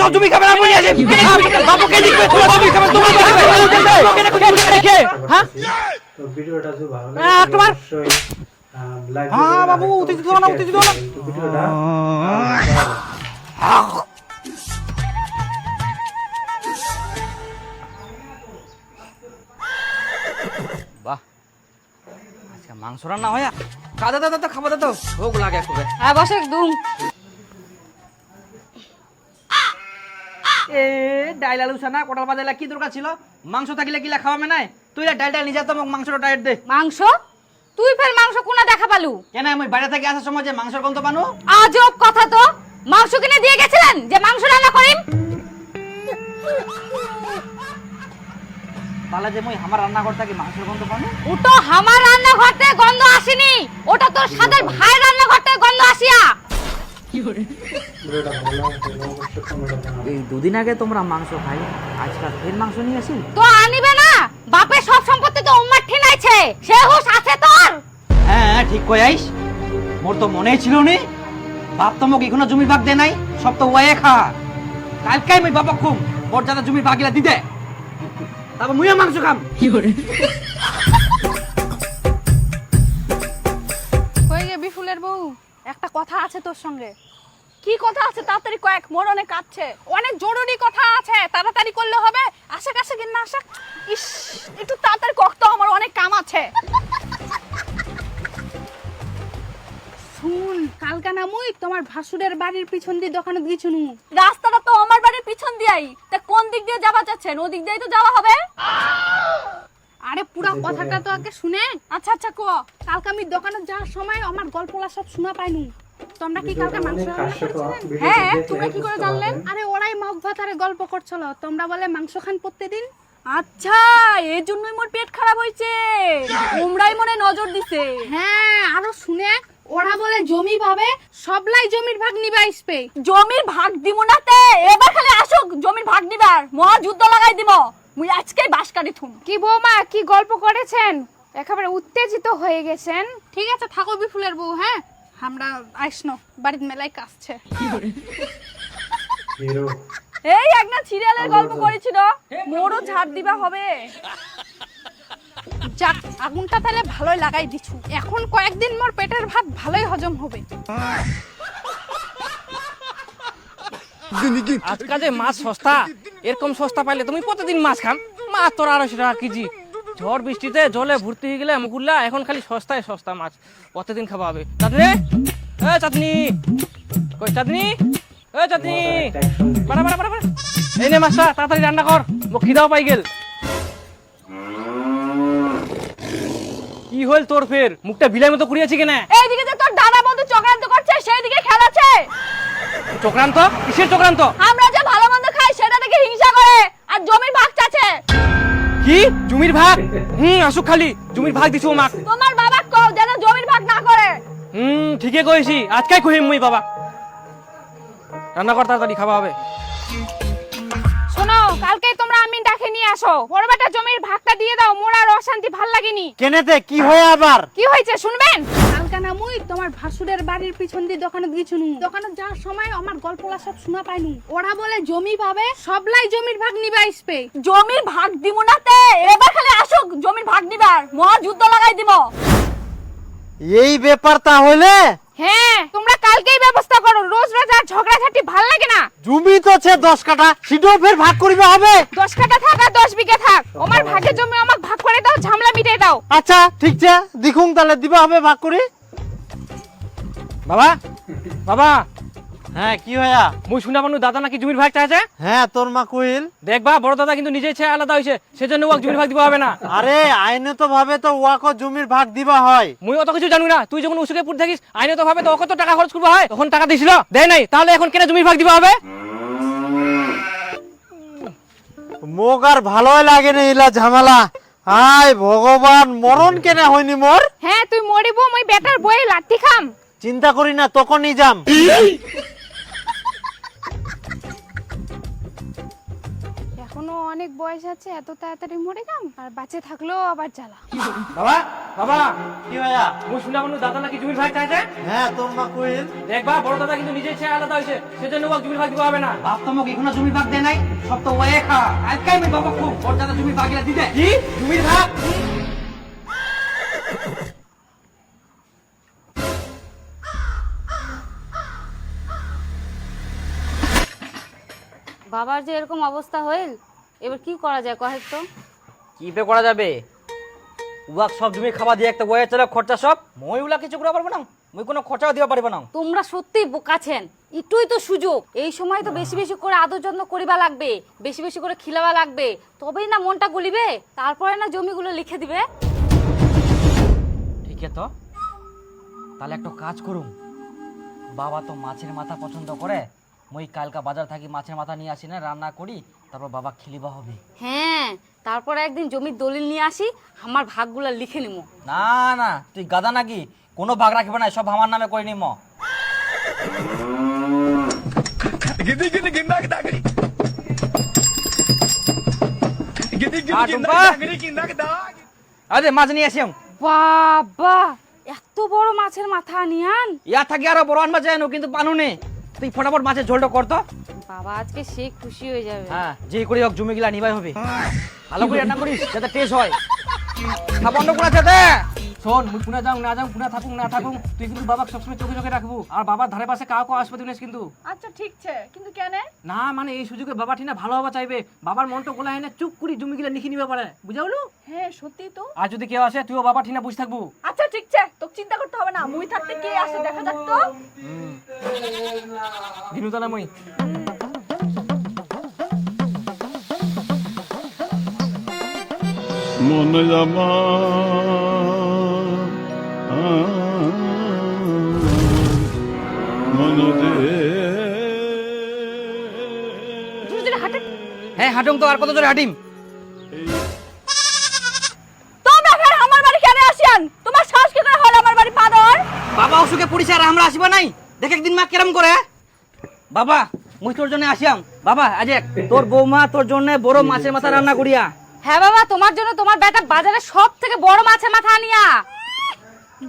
তো জমি খাবে না বলি আছে বাবুকে দিবে তো জমি খাবে তোমার কে হ্যাঁ তো ভিডিওটা যদি ভালো তোমার লাগে অবশ্যই লাইক হ্যাঁ বাবু উত্তেজিত হও না ভিডিওটা বাহ আজকে মাংস রান্না হয় দাদা দাদা তো খাবার দাও ভোগ লাগে একটু হ্যাঁ বসে একদম এ ডাইল আলু সানা কোটাল বাজাইলা কি দরকার ছিল মাংস থাকিলে কিলা খাওয়ামে নাই তুই ডাইলটা নিজে তো মোক মাংসটা ডাইট দে মাংস তুই ফের মাংস কোনা দেখা পালু কেন আমি বাইরে থেকে আসার সময় যে মাংসের গন্ধ পানো আজব কথা তো মাংস কিনে দিয়ে গেছিলেন যে মাংস রান্না করিম তাহলে যে মই আমার রান্না করতে কি মাংসের গন্ধ পানো ওটা আমার রান্নাঘর থেকে গন্ধ আসেনি ওটা তোর সাদের ভাই রান্নাঘর থেকে গন্ধ আসিয়া ভিডিওটা ভালো লাগে অবশ্যই কমেন্টে জানাবেন এই দুদিন আগে তোমরা মাংস খাই আজকাল ফের মাংস নিয়ে আসি তো আনিবে না বাপের সব সম্পত্তি তো উম্মার ঠিনাইছে সে হুশ আছে তোর হ্যাঁ ঠিক কই আইস মোর তো মনেই ছিল নি বাপ তো মোক এখনো জমি ভাগ দে নাই সব তো ওয়ে খা কালকাই মই বাবা খুম মোর যাতে জমি ভাগিলা দিতে তারপর মুইও মাংস খাম কই গে বিফুলের বউ একটা কথা আছে তোর সঙ্গে কি কথা আছে তাড়াতাড়ি কয়েক মোর অনেক কাছে অনেক জরুরি কথা আছে তাড়াতাড়ি করলে হবে আশা কাছে কিন না আশা ইস একটু তাড়াতাড়ি করতে আমার অনেক কাম আছে শুন কালকা না মুই তোমার ভাসুরের বাড়ির পিছন দিয়ে দোকানে গিয়েছুনু রাস্তাটা তো আমার বাড়ির পিছন দিয়াই তা কোন দিক দিয়ে যাওয়া যাচ্ছেন ওদিক দিয়েই তো যাওয়া হবে আরে পুরো কথাটা তো আগে শুনে আচ্ছা আচ্ছা কো কালকে আমি দোকানে যাওয়ার সময় আমার গল্পলা সব শোনা পাইনু তোমরা কি কালকে মাংস রান্না করেছিলেন হ্যাঁ তুমি কি করে জানলেন আরে ওরাই মগ ভাতারে গল্প করছিল তোমরা বলে মাংস খান প্রতিদিন আচ্ছা এই জন্যই মোর পেট খারাপ হইছে তোমরাই মনে নজর দিছে হ্যাঁ আরো শুনে ওরা বলে জমি ভাবে সবলাই জমির ভাগ নিবা আসবে জমির ভাগ দিব না তে এবার খালি আসুক জমির ভাগ নিবার মহা যুদ্ধ লাগাই দিব মুই আজকেই বাস কাটি থুম কি বৌমা কি গল্প করেছেন একেবারে উত্তেজিত হয়ে গেছেন ঠিক আছে থাকো বিফুলের বউ হ্যাঁ আমরা আইসনো বাড়ির মেলায় কাজছে হিরো এই একটা সিরিয়ালের গল্প করেছিল মোরও ঝাড় দিবা হবে যাক আগুনটা তাহলে ভালোই লাগাই দিছু এখন কয়েকদিন মোর পেটের ভাত ভালোই হজম হবে আজকাল যে মাছ সস্তা এরকম সস্তা পাইলে তুমি প্রতিদিন মাছ খাম মাছ তোর 250 টাকা কেজি ঝড় বৃষ্টিতে জলে ভর্তি হয়ে গেলে মুকুল্লা এখন খালি সস্তায় সস্তা মাছ প্রতিদিন খাওয়া হবে চাঁদনি এ চাঁদনি কই চাঁদনি এ চাঁদনি বাড়া বাড়া বাড়া এই নে মাছটা তাড়াতাড়ি রান্না কর মোক খিদাও পাই গেল কি হল তোর ফের মুখটা বিলাই মতো কুড়িয়েছি কেন এইদিকে যে তোর দাদা বন্ধু চক্রান্ত করছে সেই দিকে খেলাচ্ছে চক্রান্ত কিসের চক্রান্ত আমরা যে ভালো মন্দ খাই সেটা দেখে হিংসা করে আর জমির ভাগ চাচ্ছে কি জমির ভাগ আসুক খালি জমির ভাগ দিছো মাক তোমার বাবা কও যেন জমির ভাগ না করে ঠিকই কইছি আজকাই কহিম মুই বাবা রান্না কর তাড়াতাড়ি খাওয়া হবে শোনো কালকে তোমরা আমি ডাকে নিয়ে আসো বড় বেটা জমির ভাগটা দিয়ে দাও মোর আর অশান্তি ভাল লাগেনি কেনেতে কি হয় আবার কি হয়েছে শুনবেন কালকা না মুই তোমার ভাসুরের বাড়ির পিছন দিয়ে দোকানে গিয়েছুনু দোকানে যাওয়ার সময় আমার গল্পলা সব শোনা পাইনু ওরা বলে জমি ভাবে সবলাই জমির ভাগ নিবা আসবে জমির ভাগ দিব না তে এবার খালি আসুক জমির ভাগ নিবার মহা যুদ্ধ লাগাই দিব এই ব্যাপার তাহলে হ্যাঁ তোমরা কালকেই ব্যবস্থা করো রোজ রোজ আর ঝগড়াঝাটি ভাল লাগে না জমি তো আছে 10 কাঠা সেটাও ফের ভাগ করিবে হবে 10 কাঠা থাক আর 10 বিঘা থাক আমার ভাগের জমি আমাকে ভাগ করে দাও ঝামেলা মিটিয়ে দাও আচ্ছা ঠিক আছে দেখুন তাহলে দিবা হবে ভাগ করি বাবা বাবা হ্যাঁ কি হয়া মুই শুনা পানু দাদা নাকি জমির ভাগ চাইছে হ্যাঁ তোর মা কইল দেখবা বড় দাদা কিন্তু নিজে ইচ্ছে আলাদা হইছে সেজন্য ওয়াক জমির ভাগ দিবা হবে না আরে আইনত ভাবে তো ওয়াকো জমির ভাগ দিবা হয় মুই অত কিছু জানি না তুই যখন উসুকে পুর থাকিস আইনত ভাবে তো কত টাকা খরচ করবা হয় তখন টাকা দিছিল দেয় নাই তাহলে এখন কেন জমির ভাগ দিবা হবে মোক আর ভালোই লাগে না ইলা ঝামেলা হাই ভগবান মরণ কেন হয়নি মোর হ্যাঁ তুই মরিব মই বেটার বই লাঠি খাম চিন্তা করি না তখনই যাম এখন এখনো অনেক বয়স আছে, এত তাড়াতাড়ি মরে যাম, আর বাঁচে থাকলেও আবার জ্বালা। বাবা বাবা কি ভাইয়া? মুই শুনলাম দাদা নাকি জমির ভাগ চাইছে। হ্যাঁ তোমার কইল। দেখবা বড় দাদা কিন্তু নিজের ছেলে আলাদা হয়েছে, সেজন্য ওকে জমির ভাগ দিতে হবে না। বাপ তো মোক এখনো জমি ভাগ দেয় নাই, সব তো ওয়ে খা। কালকাই আমি বাবা খুব ওর দাদা জমি ভাগিলা দিতে। কি জমির ভাগ? বাবার যে এরকম অবস্থা হইল, এবার কি করা যায় কহেক তো? কি পে করা যাবে? উয়াক সব জমি খাওয়া দিয়ে একটা ওয়ে চলে খরচা সব। মই উলা কিছু করা পারবো না, মই কোনো খরচাও দিতে পারবো না। তোমরা সত্যি বোকাছেন, একটুই তো সুযোগ। এই সময় তো বেশি বেশি করে আদর যত্ন করিবা লাগবে, বেশি বেশি করে খিলাবা লাগবে, তবেই না মনটা গলিবে, তারপরে না জমিগুলো লিখে দিবে। ঠিক আছে তো, তাহলে একটা কাজ করুম। বাবা তো মাছের মাথা পছন্দ করে, মই কালকা বাজার থাকি মাছের মাথা নিয়ে আসি না, রান্না করি, তারপর বাবা খিলিবা হবে। হ্যাঁ, তারপরে একদিন জমির দলিল নিয়ে আসি, আমার ভাগগুলো লিখে নিমো। না না, তুই গাদা নাকি? কোনো ভাগ রাখবে না, সব আমার নামে করে নিম। আরে মাছ নিয়ে আসি। বাবা, এত বড় মাছের মাথা নিয়ান? ইয়া থাকি আরো বড় আনবা যায় না, কিন্তু পানু নে। তুই ফটাফট মাছের ঝোলটা করতো। বাবা আজকে সে খুশি হয়ে যাবে। হ্যাঁ, যে করে হোক জমি গিলা নিবাই হবে। ভালো করে রান্না করিস যাতে টেস্ট হয়। খাবার অন্য কোন আছে? শোন, মুই পুনা যাও না যাও, পুনা থাকুক না থাকুক, তুই কিন্তু বাবাকে সবসময় চোখে চোখে রাখবো। আর বাবার ধারে পাশে কাউকে আসবে দিনিস কিন্তু। আচ্ছা ঠিক আছে, কিন্তু কেন? না মানে এই সুযোগে বাবা ঠিনা ভালো হওয়া চাইবে, বাবার মনটা গোলা হয় না, চুপ করি জমি গিলা লিখে নিবে পারে, বুঝাওলো? হ্যাঁ সত্যি তো। আর যদি কেউ আসে তুইও বাবা ঠিনা বুঝে থাকবো। আচ্ছা ঠিক আছে, তোকে চিন্তা করতে হবে না, মুই থাকতে কে আসে দেখা যাক তো। দিনু তালা মই মন জামা মন দে। হ্যাঁ হাঁটুম তো, আর কত জোরে হাঁটিম? তোমরা ফের আমার বাড়ি কেন আসিয়ান? তোমার সাহস কি করে হলো আমার বাড়ি পা দেওয়ার? বাবা অসুখে পড়িছে আর আমরা আসিবা নাই? দেখ একদিন মা কেরম করে। বাবা মুই তোর জন্য আসিয়াম। বাবা আজ তোর বৌমা তোর জন্য বড় মাছের মাথা রান্না করিয়া। হ্যাঁ বাবা, তোমার জন্য তোমার বেটা বাজারে সব থেকে বড় মাছের মাথা আনিয়া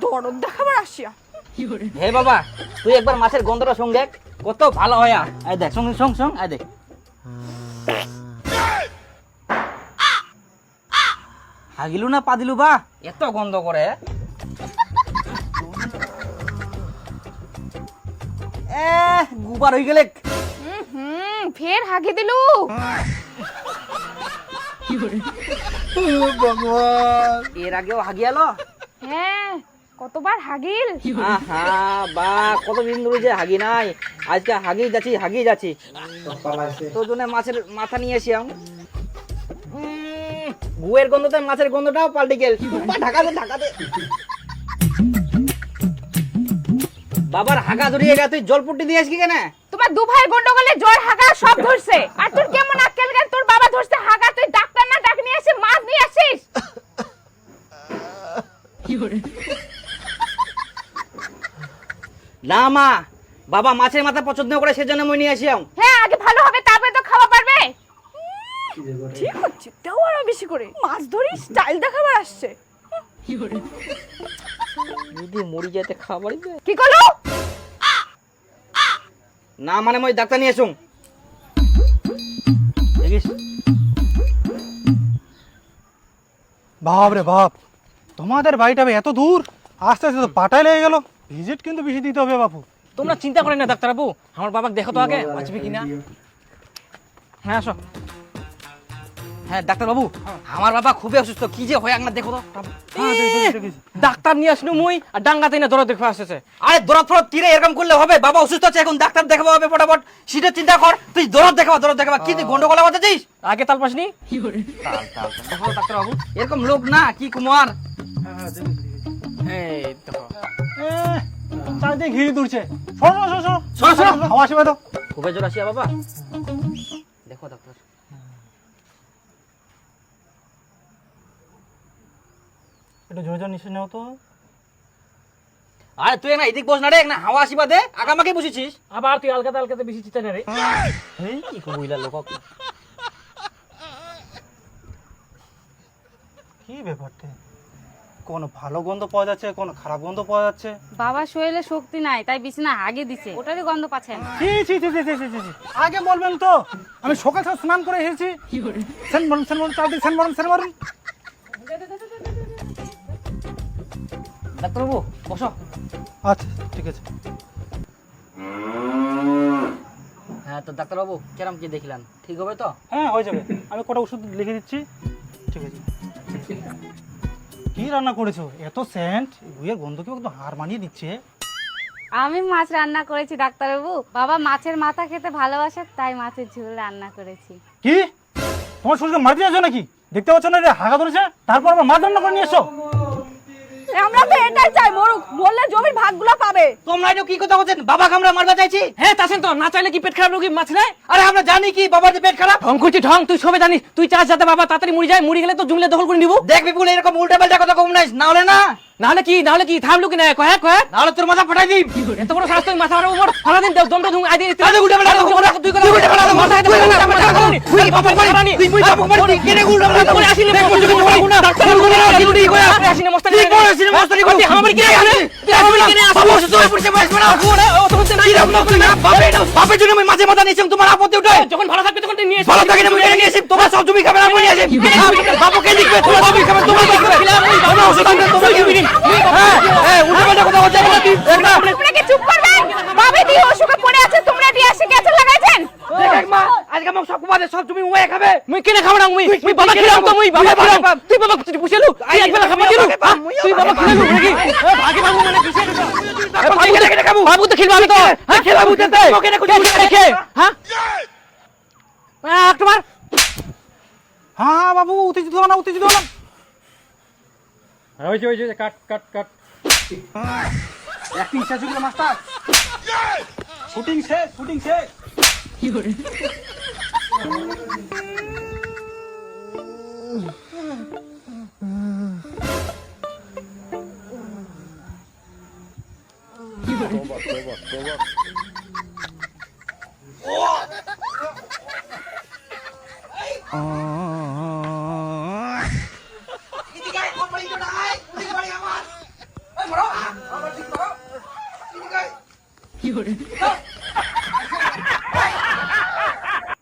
দরদ দেখাবার আসিয়া। হে বাবা, তুই একবার মাছের গন্ধটা শুন দেখ, কত ভালো হয়া। আয় দেখ, সঙ্গে সঙ্গ সঙ্গ আয় দেখ। হাগিলু না পা দিলু বা, এত গন্ধ করে। গুবার হয়ে গেলে। ফের হাগি দিলু। এর আগেও হাগিয়ালো। হ্যাঁ, কতবার হাগিল। আহা বা, কতদিন ধরে যে হাগি নাই, আজকে হাগি যাচ্ছি। পালাইছে। তোর জন্য মাছের মাথা নিয়ে এসি আমি। গুয়ের গন্ধতে মাছের গন্ধটাও পাল্টে গেল। ঢাকাতে বাবার হাগা ধরিয়ে গেছে, তুই জলপুটি দিয়ে আসকি কেন? তোমার দু ভাই গন্ডগোলে জ্বর হাগা সব ধরছে, আর তোর কেমন আক্কেল জ্ঞান? তোর বাবা ধরছে হাগা, তুই ডাক্তার না ডাক নিয়ে এসে মাছ নিয়ে আসিস। না মা, বাবা মাছের মাথা পছন্দ করে সেজন্য মই নিয়ে আসিয়াম। হ্যাঁ, আগে ভালো হবে তারপরে তো খাওয়া পারবে। কি যে করে। ঠিক হচ্ছে, তাও আরো বেশি করে মাছ ধরি স্টাইল দেখাবার আসছে। যদি মরি যেতে খাবার কি করলো? না মানে মই ডাক্তার নিয়ে আসুন। দেখিস বাপ রে বাপ, তোমাদের বাড়িটা এত দূর, আস্তে আস্তে তো পাটাই লেগে গেল। ভিজিট কিন্তু বেশি দিতে হবে বাপু। তোমরা চিন্তা করেন না ডাক্তারবাবু, আমার বাবাকে দেখো তো আগে বাঁচবে কিনা। হ্যাঁ আসো। হ্যাঁ ডাক্তার বাবু, আমার বাবা খুবই অসুস্থ, কি যে হয় না দেখো তো। ডাক্তার নিয়ে আসনু মুই, আর ডাঙ্গাতে না দরদ দেখে আসছে। আরে দরদ ফরদ তীরে এরকম করলে হবে? বাবা অসুস্থ আছে, এখন ডাক্তার দেখাবো হবে ফটাফট। সেটা চিন্তা কর, তুই দরদ দেখাবা। কি তুই গন্ডগোলা বাজাচ্ছিস? আগে তাল পাসনি? দেখো ডাক্তার বাবু, এরকম লোক না কি কুমার। এই দেখো চারিদিকে ঘিরে তুলছে। শোনো শোনো। হাওয়া আসবে তো। খুবই জোর আসিয়া বাবা। দেখো ডাক্তার। একটু জোরে নিশ্চয় নেও তো। আরে তুই না এদিক বস না রে, না হাওয়া আসিবা দে, আগামাকে বসেছিস। আবার তুই আলকাতে বেশি চিন্তা না রে। এই কি কইলা লোক। কি ব্যাপারটা? কোনো ভালো গন্ধ পাওয়া যাচ্ছে, কোনো খারাপ গন্ধ পাওয়া যাচ্ছে। বাবার শরীরে শক্তি নাই তাই বিছানা হাগে দিছে, ওটারই গন্ধ পাচ্ছেন। ছি ছি ছি ছি ছি ছি ছি ছি। আগে বলবেন তো, আমি সকাল সকাল স্নান করে এসেছি। সেন মারুন তাড়াতাড়ি সেন মারুন। ডাক্তারবাবু বসো। আচ্ছা ঠিক আছে। হ্যাঁ তো ডাক্তারবাবু কেরম কি দেখলেন, ঠিক হবে তো? হ্যাঁ হয়ে যাবে, আমি কটা ওষুধ লিখে দিচ্ছি। ঠিক আছে। কি রান্না করেছো? এত সেন্ট, বইয়ের গন্ধ কি একদম হার মানিয়ে দিচ্ছে। আমি মাছ রান্না করেছি ডাক্তারবাবু, বাবা মাছের মাথা খেতে ভালোবাসে তাই মাছের ঝোল রান্না করেছি। কি তোমার শরীরকে মারতে যাচ্ছ নাকি? দেখতে পাচ্ছ না যে হাগা ধরেছে, তারপর আবার মাছ রান্না করে নিয়ে এসো। আমরা তো এটাই চাই, মরুক, মরলে জমির ভাগগুলো পাবে। তোমরা এটা কি কথা বলছেন? বাবাকে আমরা মারবা চাইছি? হ্যাঁ তাছেন তো, না চাইলে কি পেট খারাপ রোগী মাছ নেয়? আরে আমরা জানি কি বাবার যে পেট খারাপ। ঢং করছি ঢং, তুই সবে জানিস। তুই চাস যাতে বাবা তাড়াতাড়ি মরে যায়, মরে গেলে তো জমিলে দখল করে নিব। দেখবি বলে এরকম উল্টা পাল্টা কথা কম নাই, না হলে না নাহলে কি থামলু কি না কয়ে কয়ে না হলে তোর মাথা ফাটাই দিই। এত বড় শাস্তি মাথা মারা উপর ফালা দিন দমটা ধুম আই দিই। আরে উল্টা পাল্টা কথা বলা, তুই তুই উল্টা পাল্টা মাথা কথা বলা, তুই বাবা মারি, তুই মুই বাবা মারি, তুই কেনে উল্টা পাল্টা করে আসিনি ডাক্তার বলে কি করে আসিনি মস্তানি তুই কোন আসিনি মস্তানি করতে আমার কি আছে তুই আমার কি আছে বাবা সুস্থ হয়ে পড়ছে বয়স বড় ও তো হচ্ছে না কি রকম তুই না বাপের জন্য আমি মাঝে মাথা নিয়েছিলাম, তোমার আপত্তি উঠে? যখন ভালো থাকবে তখন তুই নিয়ে ভালো থাকে না মুই কেনে নিয়েছি, তোমার সব জমি খাবে না মুই নিয়েছি। বাবাকে লিখবে, তোমার জমি খাবে তোমার লিখবে, আমি ওষুধ আনতে তোমার কি দিন। হ্যাঁ হ্যাঁ উল্টা পাল্টা কথা বলতে না তুই একটা তোমরা কি চুপ করবেন? বাবা দিয়ে অসুখে পড়ে আছে, তোমরা দিয়ে এসে গেছে লাগাইছেন। দেখ মা আজকে আমাকে সব কুমারে সব জমি উয়ে খাবে। মুই কেনে খাবো না মুই বাবা খেলাম তো মুই বাবা খেলাম তুই বাবা তুই বুঝেলু তুই একবেলা খাবার দিলু তুই বাবা খেলাম নাকি ভাগে বাবু মানে কিসের বাবু তো খেলবা আমি তো হ্যাঁ খেলাবো তেতে ওকে না কিছু দেখে হ্যাঁ তোমার হ্যাঁ বাবু, উত্তেজিত হও না, উত্তেজিত হও না। হয়েছে কাট কাট কাট। অ্যাক্টিং শেষ হলো মাস্টার। শুটিং শেষ। এদিকে আয়, কোন বাড়ি তোটা আয়, ওদিকে বাড়ি আমার। এই বড়, আমার ঠিক করো। এদিকে আয়।